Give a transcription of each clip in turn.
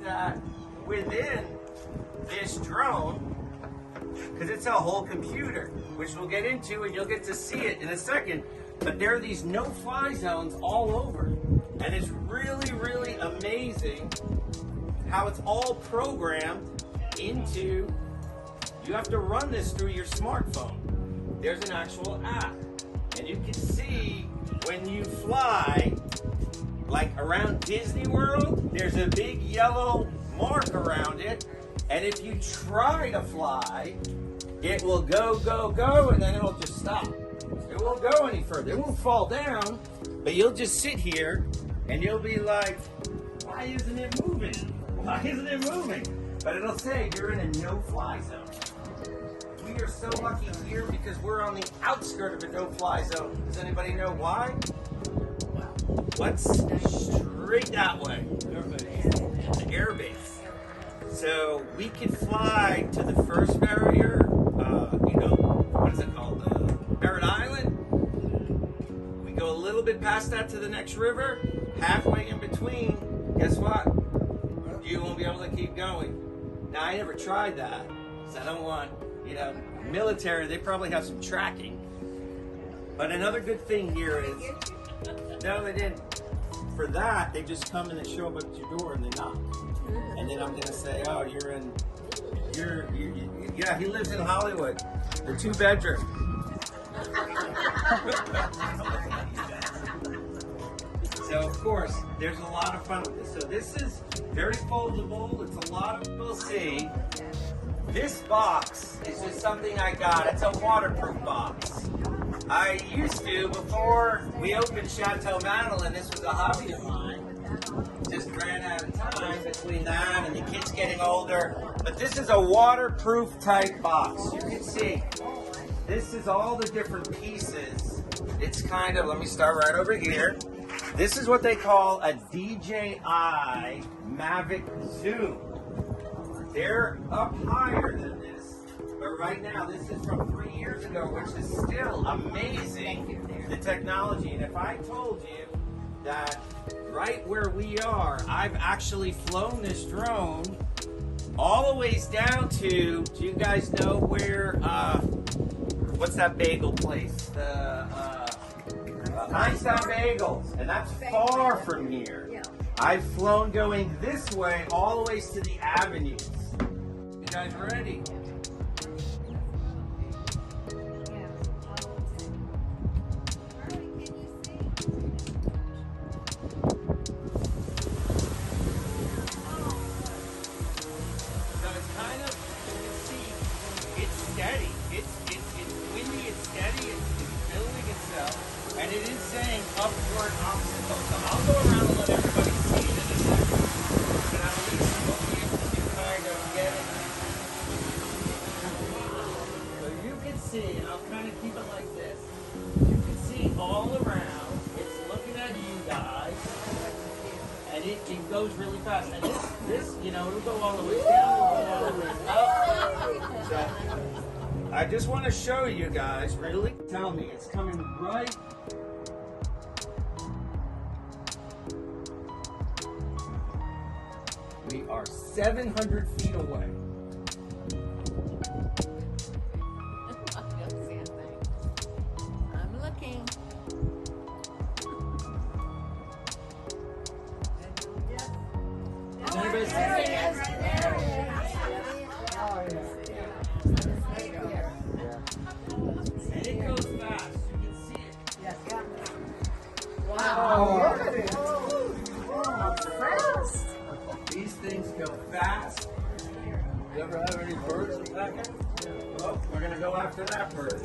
that within this drone, because it's a whole computer, which we'll get into and you'll get to see it in a second, but there are these no-fly zones all over. And it's really, really amazing how it's all programmed into, you have to run this through your smartphone. There's an actual app. And you can see when you fly, like around Disney World, there's a big yellow mark around it. And if you try to fly, it will go, go, go, and then it'll just stop. It won't go any further. It won't fall down, but you'll just sit here and you'll be like, why isn't it moving? Why isn't it moving? But it'll say you're in a no-fly zone. We are so lucky here because we're on the outskirts of a no-fly zone. Does anybody know why? Let's straight that way. The airbase. So we could fly to the first barrier, what is it called? Merritt Island. We go a little bit past that to the next river. Halfway in between, guess what? You won't be able to keep going. Now, I never tried that, so I don't want, military, they probably have some tracking. But another good thing here is, no, they didn't. For that, they just come and they show up at your door and they knock. And then I'm going to say, oh, yeah, he lives in Hollywood. The 2-bedroom. So, of course, there's a lot of fun with this. So this is very foldable. It's a lot of people see. This box is just something I got. It's a waterproof box. I used to, before we opened Chateau Madeleine, this was a hobby of mine. Just ran out of time between that and the kids getting older. But this is a waterproof type box. You can see, this is all the different pieces. It's kind of, let me start right over here. This is what they call a DJI Mavic Zoom. They're up higher than this, but right now, this is from 3 years ago, which is still amazing, the technology. And if I told you that right where we are, I've actually flown this drone all the ways down to, do you guys know where, what's that bagel place? The Einstein Bagels, and that's far from here. I've flown going this way all the ways to the avenues. You guys ready? And it is saying upward obstacle. So I'll go around and let everybody see it in a second. But at least we'll be able to kind of get it. So you can see, and I'll kind of keep it like this. You can see all around. It's looking at you guys. And it goes really fast. And this, it'll go all the way down, all the way up. So I just want to show you guys, really. Tell me, it's coming right. We are 700 feet away. I don't see a thing. I'm looking. Does anybody see it? Right there. Oh, yeah. And it goes fast. You can see it. Yes. Wow. Look at it. Oh, fast. These things go fast. You ever have any birds in the packet? Well, we're going to go after that bird.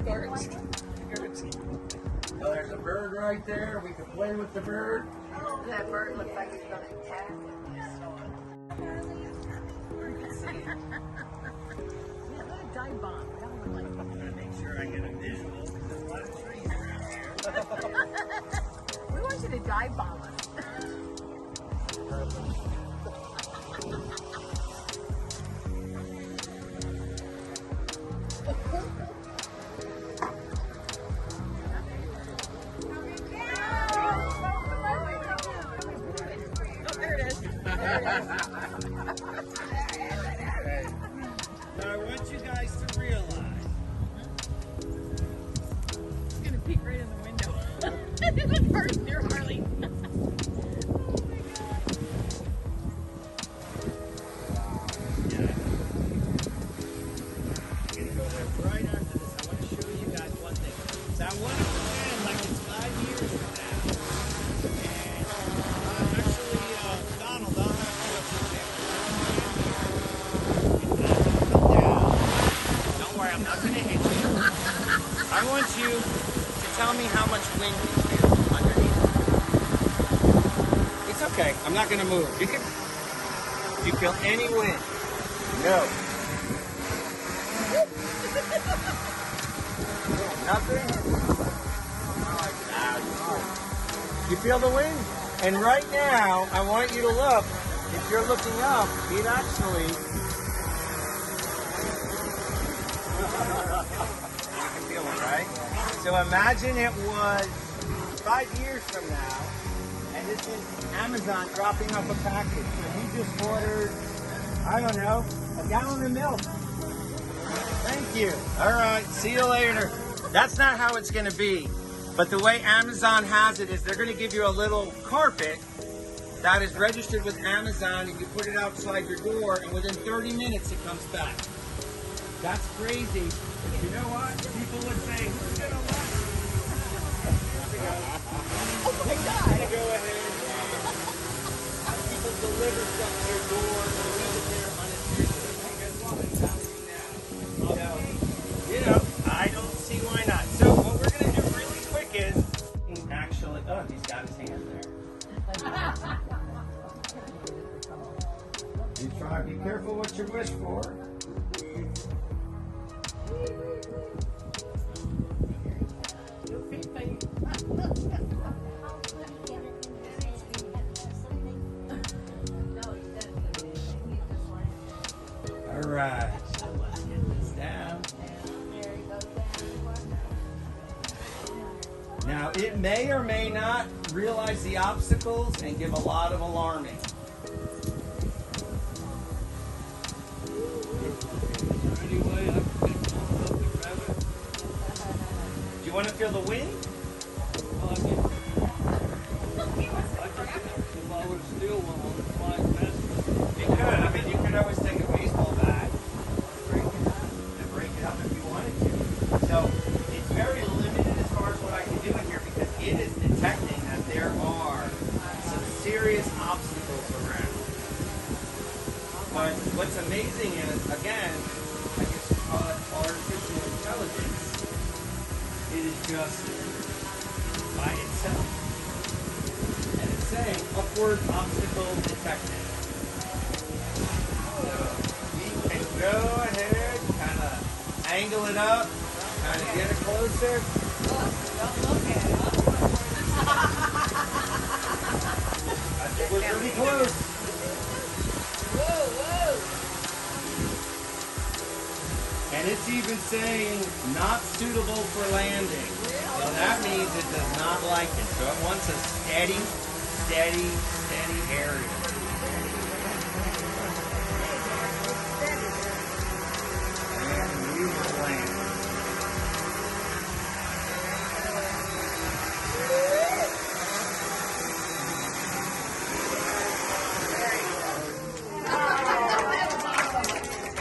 Birds. Well, there's a bird right there. We can play with the bird. That bird looks like it's going to attack. Yeah, what a dive bomb. That would look like. I'm going to make sure I get a visual because there's a lot of trees around here. We want you to dive bomb us. Oh, there it is. Now I want you guys to realize. It's gonna peek right in the window. It's hard to hear Harley. Right after this, I want to show you guys one thing. So I want to pretend like it's 5 years from now. And actually, Donald, I'll have to come down. Don't worry, I'm not going to hit you. I want you to tell me how much wind you feel underneath. It's okay. I'm not going to move. You can. Do you feel any wind? No. Nothing? You feel the wind? And right now, I want you to look. If you're looking up, it actually... You can feel it, right? So imagine it was 5 years from now, and this is Amazon dropping off a package. So you just ordered, I don't know, a gallon of milk. Thank you. All right, see you later. That's not how it's going to be. But the way Amazon has it is they're going to give you a little carpet that is registered with Amazon, and you put it outside your door, and within 30 minutes it comes back. That's crazy. But you know what? People would say, who's going to what? Oh my God! Go ahead. Have people deliver stuff to your door and leave it there unattended. Hey, guess what? It's happening now. You know, I don't see why not. So what we're going to do really quick is actually, oh, he's got his hand there. You try, be careful what you wish for. All right. Let's get this down. Now, it may or may not realize the obstacles and give a lot of alarming. Do you want to feel the wind? You could. I mean, you could always take a baseball bat and break it up if you wanted to. So it's very limited as far as what I can do in here because it is detecting that there are some serious obstacles around. But what's amazing is, again, I guess you call it artificial intelligence. It is just by itself. And it's saying upward obstacle detected. So we can go ahead, kind of angle it up, kind of get it closer. Don't look at it. I think we're pretty close. Whoa, whoa. And it's even saying not suitable for landing. So that means it does not like it. So it wants a steady, steady, steady area. And we will land.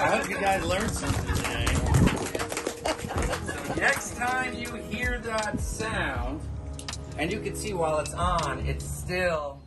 I hope you guys learned something today. So next time you hear that sound, and you can see while it's on, it's still